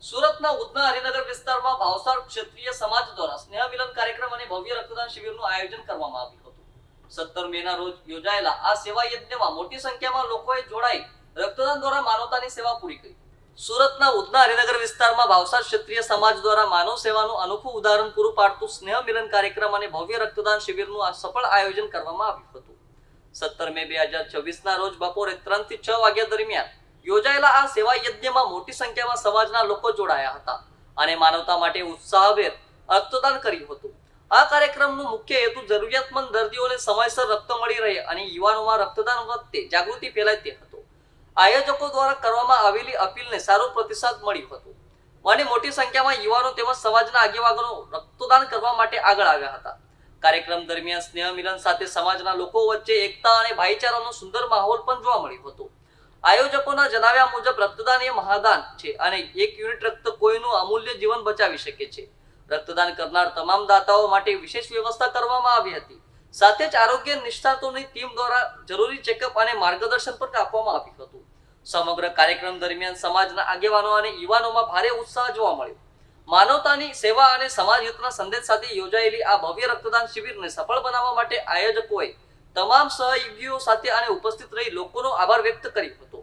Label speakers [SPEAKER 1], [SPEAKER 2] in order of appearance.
[SPEAKER 1] સુરતના ઉધના હરિનગર વિસ્તારમાં ભાવસાર ક્ષત્રિય સમાજ દ્વારા સ્નેહ મિલન કાર્યક્રમ અને ભવ્ય રક્તદાન શિબિરનું આયોજન કરવામાં આવ્યું હતું. 17 મેના રોજ યોજાયેલા આ સેવા યજ્ઞમાં મોટી સંખ્યામાં લોકોએ જોડાઈ રક્તદાન દ્વારા માનવતાની સેવા પૂરી કરી. સુરતના ઉધના હરિનગર વિસ્તારમાં ભાવસાર ક્ષત્રિય સમાજ દ્વારા માનવ સેવાનું અનોખું ઉદાહરણ પૂરું પાડતું સ્નેહ મિલન કાર્યક્રમ અને ભવ્ય રક્તદાન શિબિરનું આ સફળ આયોજન કરવામાં આવ્યું હતું. 17 મે 2024 ના રોજ બપોરે 3 થી 6 વાગ્યા દરમિયાન યોજાયેલા આ સેવા યજ્ઞમાં મોટી સંખ્યામાં સમાજના લોકો જોડાયા હતા અને માનવતા માટે ઉત્સાહભેર રક્તદાન કર્યું હતું. આ કાર્યક્રમનો મુખ્ય હેતુ જરૂરિયાતમંદ દર્દીઓને સમયસર રક્ત મળી રહે અને યુવાનોમાં રક્તદાન પ્રત્યે જાગૃતિ ફેલાય તે હતો. આયોજકો દ્વારા કરવામાં આવેલી અપીલને સારો પ્રતિસાદ મળ્યો હતો અને મોટી સંખ્યામાં યુવાનો તેમજ સમાજના આગેવાનો રક્તદાન કરવા માટે આગળ આવ્યા હતા. કાર્યક્રમ દરમિયાન સ્નેહ મિલન સાથે સમાજના લોકો વચ્ચે એકતા અને ભાઈચારાનો સુંદર માહોલ પણ જોવા મળ્યો હતો. આયોજકોના જણાવ્યા મુજબ રક્તદાન એ મહાદાન છે અને 1 યુનિટ રક્ત કોઈનું અમૂલ્ય જીવન બચાવી શકે છે. રક્તદાન કરનાર તમામ દાતાઓ માટે વિશેષ વ્યવસ્થા કરવામાં આવી હતી. સાથે જ આરોગ્ય નિષ્ણાતોની ટીમ દ્વારા જરૂરી ચેકઅપ અને માર્ગદર્શન પણ આપવામાં આવ્યું હતું. સમગ્ર કાર્યક્રમ દરમિયાન સમાજના આગેવાનો અને યુવાનોમાં ભારે ઉત્સાહ જોવા મળ્યો. માનવતાની સેવા અને સમાજ હિતના સંદેશ સાથે યોજાયેલી આ ભવ્ય રક્તદાન શિબિરને સફળ બનાવવા માટે આયોજકોએ તમામ સહયોગીઓ સાથે અને ઉપસ્થિત રહી લોકોનો આભાર વ્યક્ત કર્યો હતો.